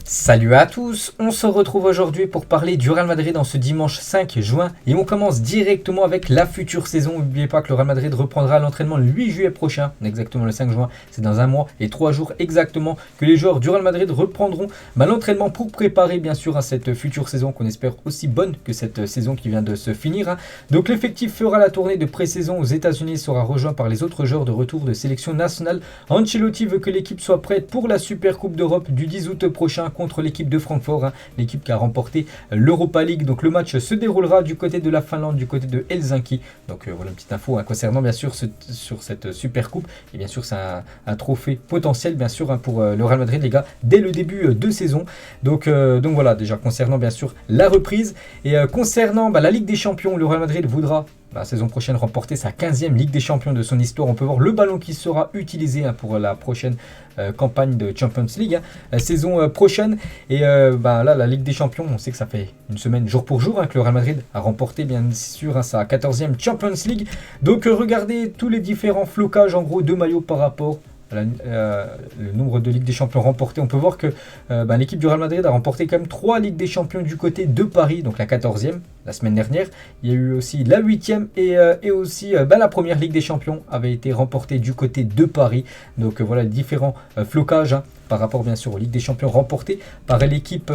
Salut à tous, on se retrouve aujourd'hui pour parler du Real Madrid en ce dimanche 5 juin et on commence directement avec la future saison. N'oubliez pas que le Real Madrid reprendra l'entraînement le 8 juillet prochain, exactement le 5 juin, c'est dans un mois et 3 jours exactement que les joueurs du Real Madrid reprendront l'entraînement pour préparer bien sûr à cette future saison qu'on espère aussi bonne que cette saison qui vient de se finir. Donc l'effectif fera la tournée de pré-saison aux États-Unis et sera rejoint par les autres joueurs de retour de sélection nationale. Ancelotti veut que l'équipe soit prête pour la Super Coupe d'Europe du 10 août prochain contre l'équipe de Francfort, l'équipe qui a remporté l'Europa League. Donc le match se déroulera du côté de la Finlande, du côté de Helsinki. Donc voilà une petite info concernant bien sûr sur cette Super Coupe. Et bien sûr c'est un trophée potentiel bien sûr pour le Real Madrid les gars dès le début de saison. Donc voilà déjà concernant bien sûr la reprise et concernant la Ligue des Champions, le Real Madrid voudra la saison prochaine remporter sa 15e Ligue des Champions de son histoire. On peut voir le ballon qui sera utilisé pour la prochaine campagne de Champions League la saison prochaine. Et là, la Ligue des Champions, on sait que ça fait une semaine jour pour jour que le Real Madrid a remporté bien sûr sa 14e Champions League. Donc regardez tous les différents flocages en gros de maillots par rapport le nombre de Ligues des Champions remportées. On peut voir que l'équipe du Real Madrid a remporté quand même 3 Ligues des Champions du côté de Paris, donc la 14e la semaine dernière. Il y a eu aussi la 8e et aussi la première Ligue des Champions avait été remportée du côté de Paris. Donc voilà les différents flocages par rapport bien sûr aux Ligues des Champions remportées par l'équipe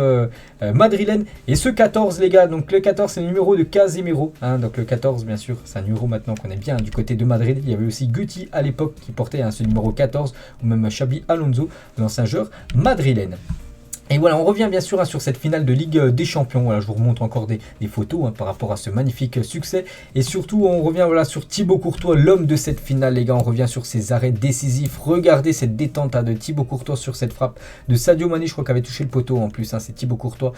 madrilène. Et ce 14 les gars, donc le 14 c'est le numéro de Casemiro, donc le 14 bien sûr c'est un numéro maintenant qu'on aime bien du côté de Madrid. Il y avait aussi Guti à l'époque qui portait ce numéro 14 ou même Xabi Alonso, l'ancien joueur madrilène. Et voilà, on revient bien sûr sur cette finale de Ligue des Champions. Voilà, je vous remontre encore des photos par rapport à ce magnifique succès. Et surtout, on revient sur Thibaut Courtois, l'homme de cette finale, les gars. On revient sur ses arrêts décisifs. Regardez cette détente de Thibaut Courtois sur cette frappe de Sadio Mané. Je crois qu'il avait touché le poteau en plus. C'est Thibaut Courtois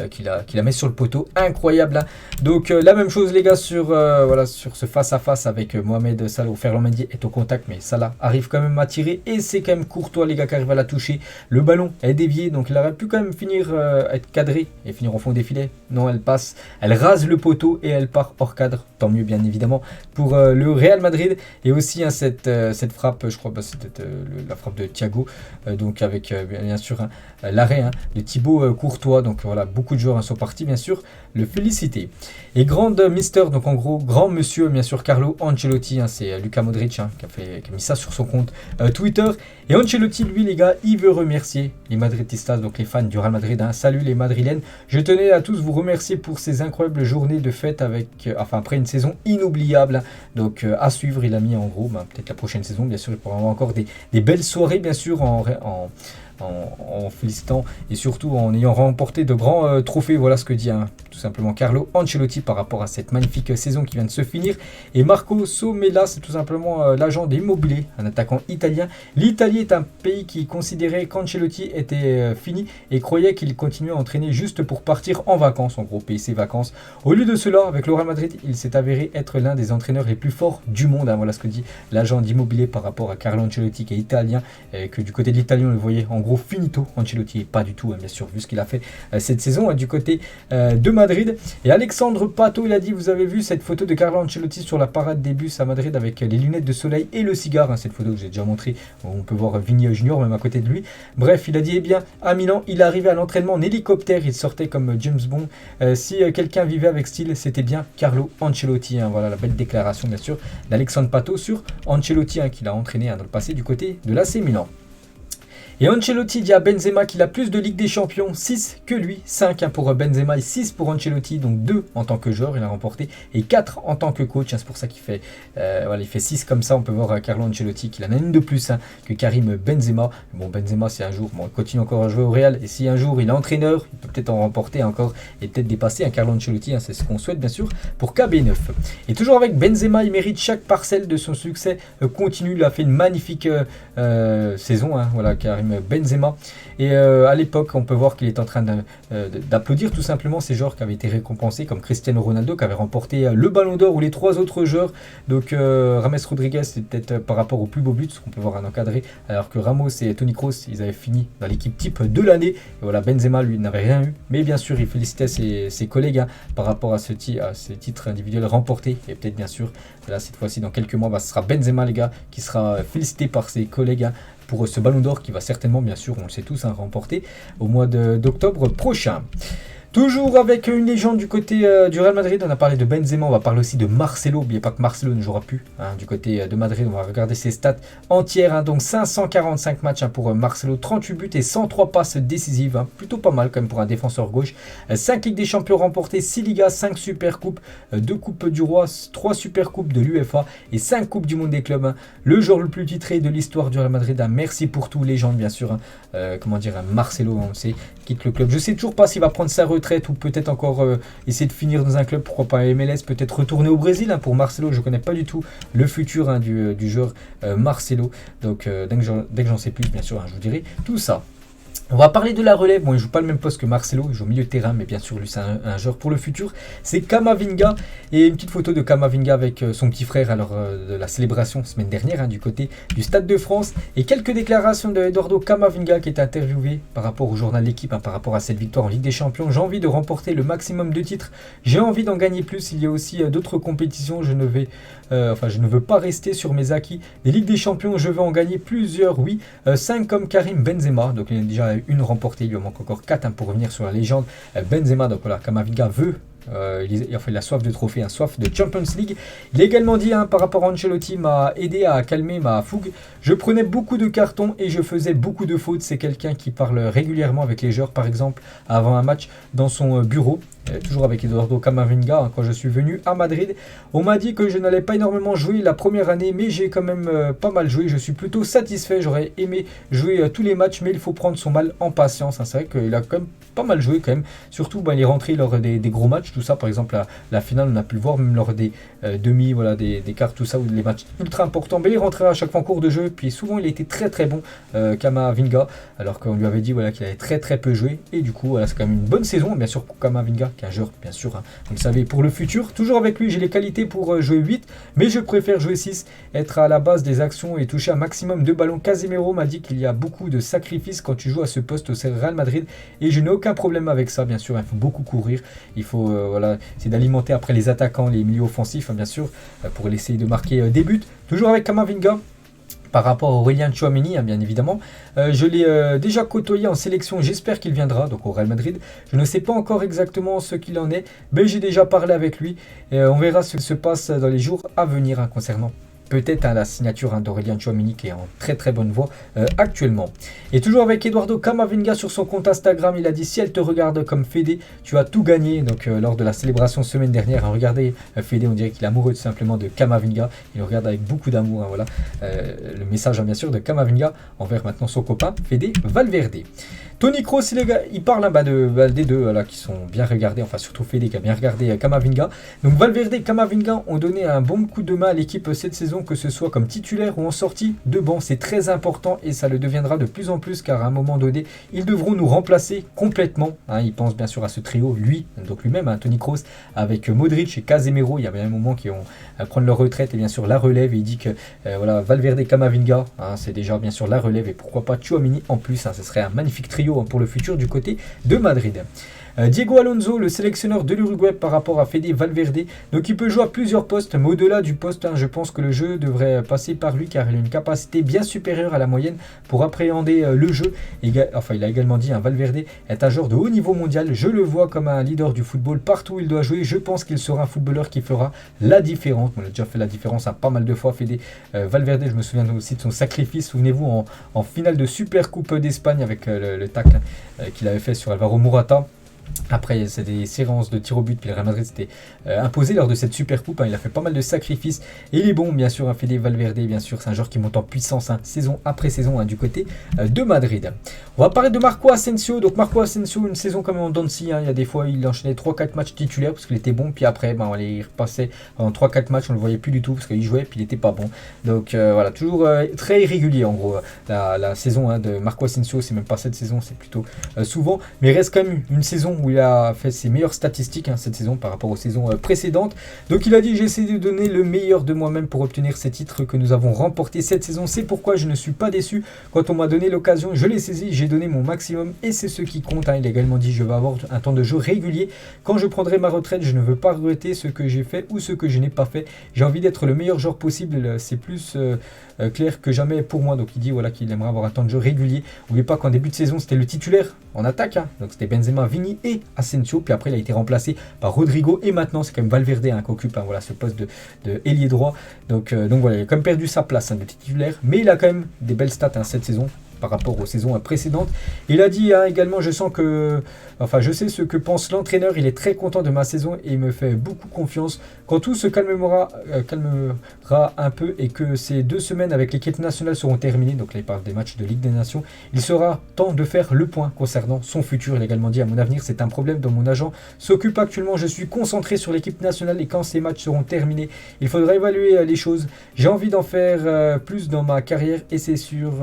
qui la met sur le poteau. Incroyable. Donc, la même chose, les gars, sur ce face-à-face avec Mohamed Salah. Ferland Mendy est au contact, mais Salah arrive quand même à tirer. Et c'est quand même Courtois, les gars, qui arrive à la toucher. Le ballon est dévié, donc il aurait pu quand même finir être cadré et finir au fond des filets. Non, elle passe, elle rase le poteau et elle part hors cadre. Tant mieux bien évidemment pour le Real Madrid. Et aussi cette frappe, je crois c'était la frappe de Thiago, donc avec bien sûr l'arrêt de Thibaut Courtois. Donc voilà, beaucoup de joueurs sont partis bien sûr le féliciter. Et grande mister, donc en gros grand monsieur bien sûr Carlo Ancelotti, c'est Luka Modric qui a mis ça sur son compte Twitter. Et Ancelotti lui les gars, il veut remercier les Madridistas, donc les fans du Real Madrid. Salut les Madrilènes, je tenais à tous vous remercier pour ces incroyables journées de fête après une saison inoubliable. Donc à suivre, il a mis en gros peut-être la prochaine saison bien sûr il pourra avoir encore des belles soirées bien sûr en félicitant et surtout en ayant remporté de grands trophées. Voilà ce que dit tout simplement Carlo Ancelotti par rapport à cette magnifique saison qui vient de se finir. Et Marco Somella, c'est tout simplement l'agent des Immobilier, un attaquant italien. L'Italie est un pays qui considérait qu'Ancelotti était fini et croyait qu'il continuait à entraîner juste pour partir en vacances, en gros payer ses vacances. Au lieu de cela, avec le Real Madrid, il s'est avéré être l'un des entraîneurs les plus forts du monde. Voilà ce que dit l'agent d'Immobilier par rapport à Carlo Ancelotti qui est italien, et que du côté de l'Italien on le voyait en gros finito. Ancelotti pas du tout bien sûr vu ce qu'il a fait cette saison du côté de Madrid. Et Alexandre Pato, il a dit: vous avez vu cette photo de Carlo Ancelotti sur la parade des bus à Madrid avec les lunettes de soleil et le cigare, cette photo que j'ai déjà montrée, on peut voir Vini Junior même à côté de lui. Bref, il a dit à Milan il arrivait à l'entraînement en hélicoptère, il sortait comme James Bond. Si quelqu'un vivait avec style, c'était bien Carlo Ancelotti. Voilà la belle déclaration bien sûr d'Alexandre Pato sur Ancelotti qu'il a entraîné dans le passé du côté de l'AC Milan. Et Ancelotti dit à Benzema qu'il a plus de Ligue des Champions, 6 que lui, 5 pour Benzema et 6 pour Ancelotti, donc 2 en tant que joueur, il a remporté, et 4 en tant que coach, c'est pour ça qu'il fait, il fait 6 comme ça. On peut voir Carlo Ancelotti qu'il en a une de plus que Karim Benzema. Bon, Benzema, si un jour, il continue encore à jouer au Real, et si un jour il est entraîneur, il peut peut-être en remporter encore, et peut-être dépasser Carlo Ancelotti, c'est ce qu'on souhaite bien sûr pour KB9. Et toujours avec Benzema, il mérite chaque parcelle de son succès continu, il a fait une magnifique saison, voilà, Karim Benzema. Et à l'époque, on peut voir qu'il est en train d'applaudir tout simplement ces joueurs qui avaient été récompensés, comme Cristiano Ronaldo qui avait remporté le Ballon d'Or, ou les 3 autres joueurs. Donc James Rodriguez, c'est peut-être par rapport aux plus beaux buts qu'on peut voir un encadré, alors que Ramos et Toni Kroos, ils avaient fini dans l'équipe type de l'année. Et voilà, Benzema lui n'avait rien eu, mais bien sûr il félicitait ses collègues par rapport à ces titres individuels remportés. Et peut-être bien sûr là cette fois-ci dans quelques mois, ce sera Benzema les gars qui sera félicité par ses collègues pour ce ballon d'or qui va certainement, bien sûr, on le sait tous, remporter au mois d'octobre prochain. Toujours avec une légende du côté du Real Madrid, on a parlé de Benzema, on va parler aussi de Marcelo. N'oubliez pas que Marcelo ne jouera plus du côté de Madrid. On va regarder ses stats entières. Donc 545 matchs pour Marcelo, 38 buts et 103 passes décisives. Plutôt pas mal quand même pour un défenseur gauche. 5 Ligues des Champions remportées, 6 Ligas, 5 Super Coupes, 2 Coupes du Roi, 3 Super Coupes de l'UEFA et 5 Coupes du Monde des clubs. Le joueur le plus titré de l'histoire du Real Madrid. Merci pour tout, légende bien sûr. Marcelo, on sait, quitte le club. Je sais toujours pas s'il va prendre sa retraite ou peut-être encore essayer de finir dans un club, pourquoi pas MLS, peut-être retourner au Brésil pour Marcelo. Je connais pas du tout le futur du joueur Marcelo, donc dès que j'en sais plus, bien sûr, je vous dirai tout ça. On va parler de la relève. Bon, il joue pas le même poste que Marcelo, il joue au milieu de terrain, mais bien sûr, lui, c'est un joueur pour le futur. C'est Camavinga, et une petite photo de Camavinga avec son petit frère à l'heure de la célébration semaine dernière du côté du Stade de France. Et quelques déclarations de Eduardo Camavinga qui est interviewé par rapport au journal L'Équipe, par rapport à cette victoire en Ligue des Champions. J'ai envie de remporter le maximum de titres, j'ai envie d'en gagner plus. Il y a aussi d'autres compétitions, je ne veux pas rester sur mes acquis. Les Ligues des Champions, je veux en gagner plusieurs, oui. 5 comme Karim Benzema, donc il y a déjà une remportée, il lui manque encore 4 pour revenir sur la légende Benzema. Donc voilà, Camavinga veut il a soif de trophée, soif de Champions League. Il a également dit par rapport à Ancelotti, m'a aidé à calmer ma fougue. Je prenais beaucoup de cartons et je faisais beaucoup de fautes. C'est quelqu'un qui parle régulièrement avec les joueurs, par exemple avant un match dans son bureau. Toujours avec Eduardo Camavinga, quand je suis venu à Madrid. On m'a dit que je n'allais pas énormément jouer la première année, mais j'ai quand même pas mal joué. Je suis plutôt satisfait, j'aurais aimé jouer tous les matchs, mais il faut prendre son mal en patience. C'est vrai qu'il a quand même pas mal joué quand même. Surtout, il est rentré lors des gros matchs, tout ça. Par exemple, la finale, on a pu le voir, même lors des demi, des quarts, tout ça, ou les matchs ultra importants. Mais il rentrait à chaque fois en cours de jeu, puis souvent il était très très bon, Camavinga, alors qu'on lui avait dit qu'il avait très très peu joué. Et du coup, c'est quand même une bonne saison, bien sûr, pour Camavinga, qui est un joueur, bien sûr, vous le savez, pour le futur. Toujours avec lui, j'ai les qualités pour jouer 8, mais je préfère jouer 6, être à la base des actions et toucher un maximum de ballons. Casemiro m'a dit qu'il y a beaucoup de sacrifices quand tu joues à ce poste au Real Madrid, et je n'ai aucun problème avec ça, bien sûr. Il faut beaucoup courir, il faut c'est d'alimenter après les attaquants, les milieux offensifs, bien sûr, pour essayer de marquer des buts. Toujours avec Camavinga. Par rapport à Aurélien Tchouaméni, bien évidemment. Je l'ai déjà côtoyé en sélection, j'espère qu'il viendra, donc au Real Madrid. Je ne sais pas encore exactement ce qu'il en est, mais j'ai déjà parlé avec lui. Et on verra ce qui se passe dans les jours à venir concernant peut-être la signature d'Aurélien Tchouaméni, qui est en très très bonne voie actuellement. Et toujours avec Eduardo Camavinga sur son compte Instagram, il a dit: si elle te regarde comme Fede, tu as tout gagné. Donc lors de la célébration semaine dernière, regardez Fede, on dirait qu'il est amoureux tout simplement de Camavinga, il le regarde avec beaucoup d'amour. Voilà le message bien sûr de Camavinga envers maintenant son copain Fede Valverde. Toni Kroos, il parle des deux qui sont bien regardés, enfin surtout Fede qui a bien regardé Camavinga. Donc Valverde et Camavinga ont donné un bon coup de main à l'équipe cette saison, que ce soit comme titulaire ou en sortie de banc. C'est très important et ça le deviendra de plus en plus, car à un moment donné, ils devront nous remplacer complètement. Il pense bien sûr à ce trio, lui-même, Toni Kroos, avec Modric et Casemiro. Il y avait un moment qui ont prendre leur retraite et bien sûr la relève. Et il dit que Valverde et Camavinga, c'est déjà bien sûr la relève, et pourquoi pas Tchouaméni en plus. Ce serait un magnifique trio pour le futur du côté de Madrid. Diego Alonso, le sélectionneur de l'Uruguay, par rapport à Fede Valverde, donc il peut jouer à plusieurs postes, mais au-delà du poste, je pense que le jeu devrait passer par lui, car il a une capacité bien supérieure à la moyenne pour appréhender le jeu. Il a également dit: Valverde est un joueur de haut niveau mondial, je le vois comme un leader du football partout où il doit jouer, je pense qu'il sera un footballeur qui fera la différence. On a déjà fait la différence pas mal de fois, Fede Valverde. Je me souviens aussi de son sacrifice, souvenez-vous, en finale de Super Coupe d'Espagne, avec le tacle qu'il avait fait sur Alvaro Morata. Après, c'est des séances de tir au but, puis le Real Madrid s'était imposé lors de cette super coupe. Il a fait pas mal de sacrifices et il est bon, bien sûr. Fede Valverde, bien sûr, c'est un joueur qui monte en puissance saison après saison du côté de Madrid. On va parler de Marco Asensio. Donc Marco Asensio, une saison comme en dents de scie. Il y a des fois, il enchaînait 3-4 matchs titulaires parce qu'il était bon, puis après, il repassait en 3-4 matchs, on le voyait plus du tout parce qu'il jouait, puis il était pas bon. Donc voilà, toujours très irrégulier en gros la saison de Marco Asensio. C'est même pas cette saison, c'est plutôt souvent, mais il reste quand même une saison saison où il a fait ses meilleures statistiques cette saison par rapport aux saisons précédentes. Donc il a dit: j'ai essayé de donner le meilleur de moi-même pour obtenir ces titres que nous avons remportés cette saison. C'est pourquoi je ne suis pas déçu. Quand on m'a donné l'occasion, je l'ai saisi, j'ai donné mon maximum et c'est ce qui compte. Il a également dit: je vais avoir un temps de jeu régulier. Quand je prendrai ma retraite, je ne veux pas regretter ce que j'ai fait ou ce que je n'ai pas fait. J'ai envie d'être le meilleur joueur possible. C'est plus clair que jamais pour moi. Donc il dit voilà qu'il aimerait avoir un temps de jeu régulier. N'oubliez pas qu'en début de saison, c'était le titulaire en attaque. Donc c'était Benzema, Vini et Asensio. Puis après, il a été remplacé par Rodrigo. Et maintenant, c'est quand même Valverde qui occupe voilà, ce poste de ailier droit. Donc voilà, il a quand même perdu sa place de titulaire. Mais il a quand même des belles stats cette saison par rapport aux saisons précédentes. Il a dit également: je sais ce que pense l'entraîneur, il est très content de ma saison et il me fait beaucoup confiance. Quand tout se calmera un peu et que ces 2 semaines avec l'équipe nationale seront terminées, donc là il parle des matchs de Ligue des Nations, il sera temps de faire le point concernant son futur. Il a également dit: à mon avenir, c'est un problème dont mon agent s'occupe actuellement. Je suis concentré sur l'équipe nationale et quand ces matchs seront terminés, il faudra évaluer les choses. J'ai envie d'en faire plus dans ma carrière et c'est sur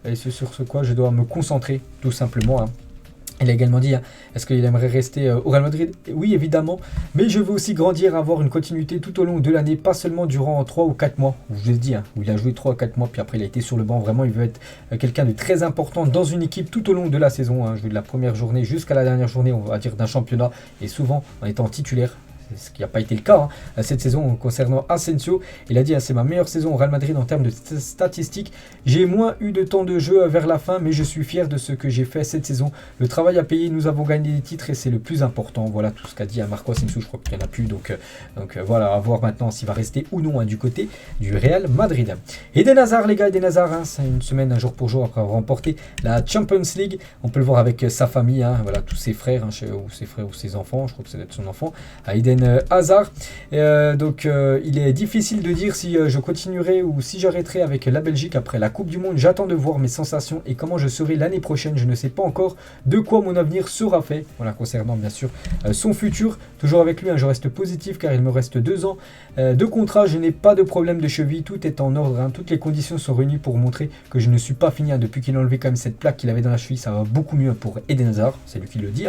ce quoi je dois me concentrer, tout simplement. Il a également dit: est-ce qu'il aimerait rester au Real Madrid? Oui, évidemment, mais je veux aussi grandir, avoir une continuité tout au long de l'année, pas seulement durant 3 ou 4 mois, où je l'ai dit, où il a joué 3 ou 4 mois, puis après il a été sur le banc. Vraiment, il veut être quelqu'un de très important dans une équipe tout au long de la saison, jouer de la première journée jusqu'à la dernière journée, on va dire, d'un championnat, et souvent en étant titulaire. Ce qui n'a pas été le cas cette saison concernant Asensio. Il a dit: c'est ma meilleure saison au Real Madrid en termes de statistiques. J'ai moins eu de temps de jeu vers la fin, mais je suis fier de ce que j'ai fait cette saison. Le travail a payé, nous avons gagné des titres et c'est le plus important. Voilà tout ce qu'a dit Marco Asensio. Je crois qu'il n'y en a plus. Donc voilà, à voir maintenant s'il va rester ou non du côté du Real Madrid. Eden Hazard, les gars, Eden Hazard, c'est une semaine, jour pour jour, après avoir remporté la Champions League. On peut le voir avec sa famille, voilà, tous ses frères, ou ses enfants. Je crois que ça doit être son enfant. Eden Hazard. Il est difficile de dire si je continuerai ou si j'arrêterai avec la Belgique après la Coupe du Monde. J'attends de voir mes sensations et comment je serai l'année prochaine. Je ne sais pas encore de quoi mon avenir sera fait. Voilà, concernant bien sûr son futur. Toujours avec lui, je reste positif car il me reste 2 ans de contrat. Je n'ai pas de problème de cheville. Tout est en ordre. Toutes les conditions sont réunies pour montrer que je ne suis pas fini. Depuis qu'il a enlevé quand même cette plaque qu'il avait dans la cheville, ça va beaucoup mieux pour Eden Hazard. C'est lui qui le dit.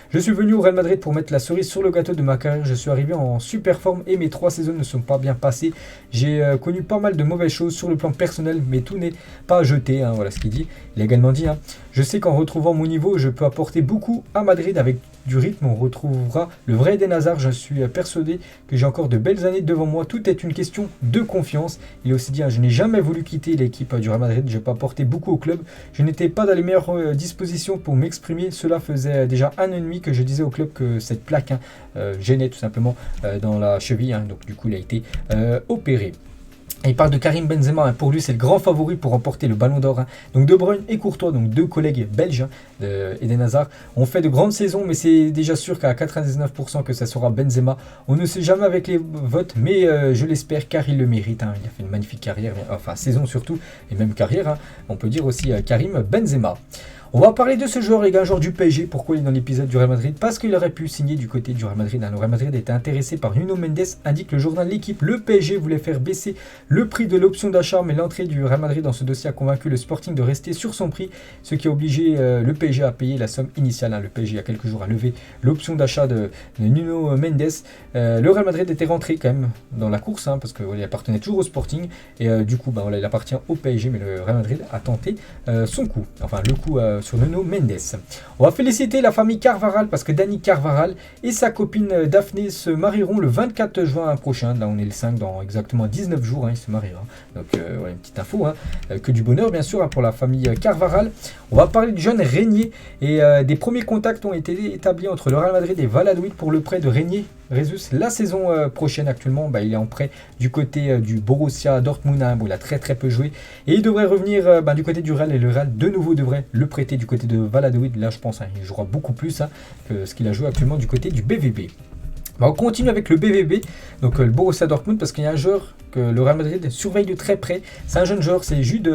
Je suis venu au Real Madrid pour mettre la cerise sur le gâteau de ma carrière. Je suis arrivé en super forme et mes 3 saisons ne sont pas bien passées. J'ai connu pas mal de mauvaises choses sur le plan personnel, mais tout n'est pas jeté. Voilà ce qu'il dit. Il a également dit: je sais qu'en retrouvant mon niveau, je peux apporter beaucoup à Madrid. Avec du rythme, on retrouvera le vrai Eden Hazard. Je suis persuadé que j'ai encore de belles années devant moi. Tout est une question de confiance. Il a aussi dit: je n'ai jamais voulu quitter l'équipe du Real Madrid. Je peux apporter beaucoup au club. Je n'étais pas dans les meilleures dispositions pour m'exprimer. Cela faisait déjà 1 an et demi que je disais au club que cette plaque gênait tout simplement dans la cheville. Donc du coup, il a été opéré. Et il parle de Karim Benzema. Pour lui, c'est le grand favori pour remporter le Ballon d'Or. Donc De Bruyne et Courtois, donc 2 collègues belges d'Eden Hazard, ont fait de grandes saisons, mais c'est déjà sûr qu'à 99% que ça sera Benzema. On ne sait jamais avec les votes, mais je l'espère car il le mérite. Il a fait une magnifique carrière, enfin saison surtout, et même carrière. On peut dire aussi Karim Benzema. On va parler de ce joueur, les gars, un joueur du PSG. Pourquoi il est dans l'épisode du Real Madrid? Parce qu'il aurait pu signer du côté du Real Madrid. Le Real Madrid était intéressé par Nuno Mendes, indique le journal L'Équipe. Le PSG voulait faire baisser le prix de l'option d'achat, mais l'entrée du Real Madrid dans ce dossier a convaincu le Sporting de rester sur son prix, ce qui a obligé le PSG à payer la somme initiale. Le PSG, il y a quelques jours, a levé l'option d'achat de Nuno Mendes. Le Real Madrid était rentré quand même dans la course, parce qu'il appartenait toujours au Sporting. Et du coup, il appartient au PSG, mais le Real Madrid a tenté son coup. Enfin, le coup sur Nuno Mendes. On va féliciter la famille Carvajal parce que Dani Carvajal et sa copine Daphné se marieront le 24 juin prochain. Là, on est le 5, dans exactement 19 jours, ils se marieront. Donc, une petite info, que du bonheur, bien sûr, pour la famille Carvajal. On va parler du jeune Régnier et des premiers contacts ont été établis entre le Real Madrid et Valladolid pour le prêt de Régnier Rezus. La saison prochaine, actuellement, il est en prêt du côté du Borussia Dortmund, où il a très peu joué. Et il devrait revenir du côté du Real, et le Real de nouveau devrait le prêter du côté de Valladolid. Là, je pense il jouera beaucoup plus que ce qu'il a joué actuellement du côté du BVB. On continue avec le BVB, donc le Borussia Dortmund, parce qu'il y a un joueur que le Real Madrid surveille de très près. C'est un jeune joueur, c'est Jude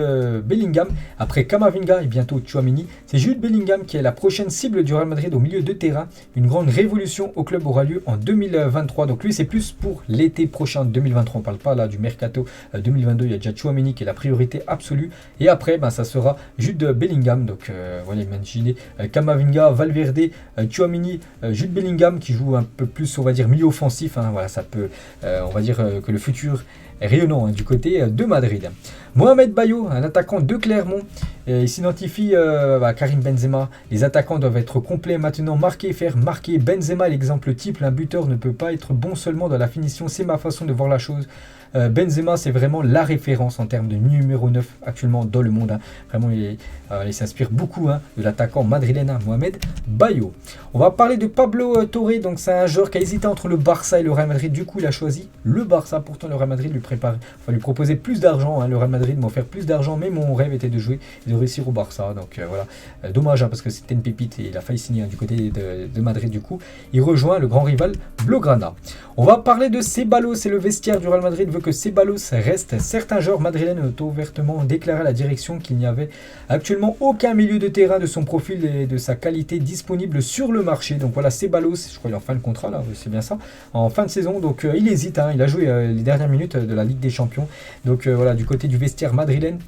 Bellingham. Après Camavinga et bientôt Tchouaméni, c'est Jude Bellingham qui est la prochaine cible du Real Madrid au milieu de terrain. Une grande révolution au club aura lieu en 2023. Donc lui, c'est plus pour l'été prochain, 2023. On ne parle pas là du mercato 2022. Il y a déjà Tchouaméni qui est la priorité absolue. Et après, ça sera Jude Bellingham. Donc voilà, imaginez Camavinga, Valverde, Tchouaméni, Jude Bellingham qui joue un peu plus, on va dire, milieu offensif. Voilà, ça peut, on va dire que le futur est rayonnant du côté de Madrid. Mohamed Bayo, un attaquant de Clermont, il s'identifie à Karim Benzema. Les attaquants doivent être complets maintenant, faire marquer Benzema, l'exemple type. Un buteur ne peut pas être bon seulement dans la finition, c'est ma façon de voir la chose. Benzema, c'est vraiment la référence en termes de numéro 9 actuellement dans le monde. Vraiment, il s'inspire beaucoup de l'attaquant madrilène Mohamed Bayo. On va parler de Pablo Torre. Donc, c'est un joueur qui a hésité entre le Barça et le Real Madrid. Du coup, il a choisi le Barça. Pourtant, le Real Madrid lui proposait plus d'argent. Le Real Madrid m'a offert plus d'argent, mais mon rêve était de jouer et de réussir au Barça. Donc, voilà. Dommage, parce que c'était une pépite et il a failli signer du côté de Madrid. Du coup, il rejoint le grand rival Blaugrana. On va parler de Ceballos. C'est le vestiaire du Real Madrid veut que Ceballos reste. Certains joueurs madrilènes ont ouvertement déclaré à la direction qu'il n'y avait actuellement aucun milieu de terrain de son profil et de sa qualité disponible sur le marché. Donc voilà, Ceballos, je crois qu'il est en fin de contrat là, c'est bien ça, en fin de saison. Donc il hésite, il a joué les dernières minutes de la Ligue des Champions. Donc voilà, du côté du vestiaire madrilène,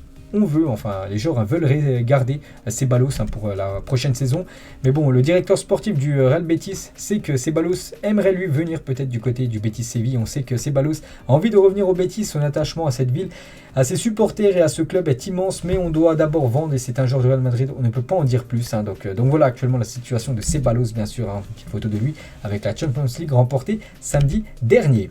les joueurs veulent garder Ceballos pour la prochaine saison. Mais bon, le directeur sportif du Real Betis sait que Ceballos aimerait lui venir peut-être du côté du Betis Séville. On sait que Ceballos a envie de revenir au Betis. Son attachement à cette ville, à ses supporters et à ce club est immense, mais on doit d'abord vendre et c'est un joueur du Real Madrid. On ne peut pas en dire plus. Donc voilà actuellement la situation de Ceballos, bien sûr. Une petite photo de lui avec la Champions League remportée samedi dernier.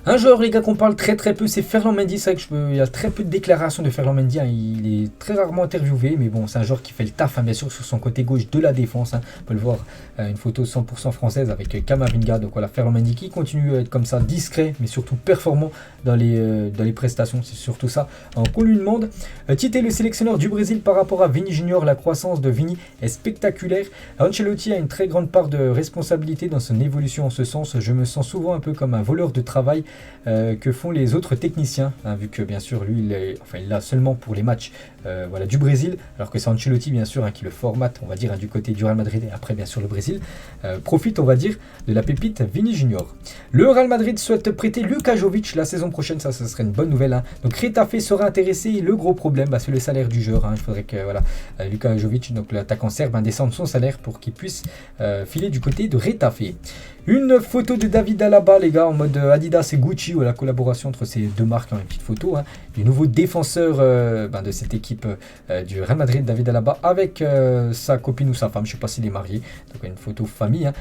Un joueur, les gars, qu'on parle très peu, c'est Ferland Mendy. C'est vrai qu'il y a très peu de déclarations de Ferland Mendy. Il est très rarement interviewé, mais bon, c'est un joueur qui fait le taf, bien sûr, sur son côté gauche de la défense. On peut le voir, une photo 100% française avec Camavinga. Donc voilà, Ferland Mendy qui continue à être comme ça, discret, mais surtout performant dans les prestations. C'est surtout ça qu'on lui demande. Tite, le sélectionneur du Brésil, par rapport à Vini Junior, la croissance de Vini est spectaculaire. Ancelotti a une très grande part de responsabilité dans son évolution en ce sens. Je me sens souvent un peu comme un voleur de travail que font les autres techniciens, vu que bien sûr lui il l'a seulement pour les matchs du Brésil, alors que c'est Ancelotti bien sûr qui le formate, on va dire, du côté du Real Madrid, et après bien sûr le Brésil profite, on va dire, de la pépite Vini Junior. Le Real Madrid souhaite prêter Luka Jovic la saison prochaine, ça serait une bonne nouvelle. Donc Retafe sera intéressé, et le gros problème c'est le salaire du joueur. Il faudrait que Luka Jovic, donc l'attaquant serbe, descende son salaire pour qu'il puisse filer du côté de Retafe. Une photo de David Alaba, les gars, en mode Adidas et Gucci, ou la collaboration entre ces deux marques, une petite photo du nouveau défenseur de cette équipe du Real Madrid, David Alaba, avec sa copine ou sa femme, je ne sais pas s'il est marié, donc une photo famille.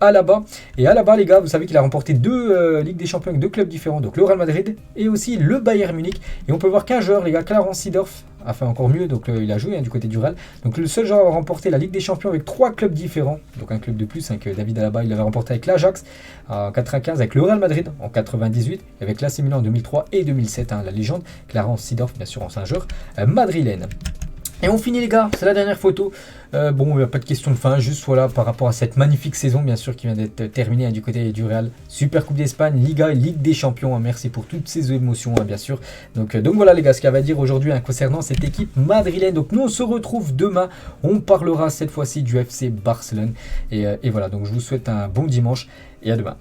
Alaba, les gars, vous savez qu'il a remporté 2 Ligues des Champions avec 2 clubs différents, donc le Real Madrid et aussi le Bayern Munich. Et on peut voir qu'un joueur, les gars, Clarence Seedorf, a fait encore mieux, donc il a joué du côté du Real. Donc le seul joueur à remporter la Ligue des Champions avec 3 clubs différents, donc un club de plus, que David Alaba, il l'avait remporté avec l'Ajax en 95, avec le Real Madrid en 98, et avec l'AC Milan en 2003 et 2007, la légende Clarence Seedorf, bien sûr, c'est un joueur madrilène. Et on finit, les gars, c'est la dernière photo. Bon, il n'y a pas de question de fin, juste par rapport à cette magnifique saison, bien sûr, qui vient d'être terminée du côté du Real. Super Coupe d'Espagne, Liga et Ligue des Champions. Merci pour toutes ces émotions, bien sûr. Donc voilà, les gars, ce qu'il y a à dire aujourd'hui concernant cette équipe madrilène. Donc nous, on se retrouve demain. On parlera cette fois-ci du FC Barcelone. Et voilà, donc je vous souhaite un bon dimanche et à demain.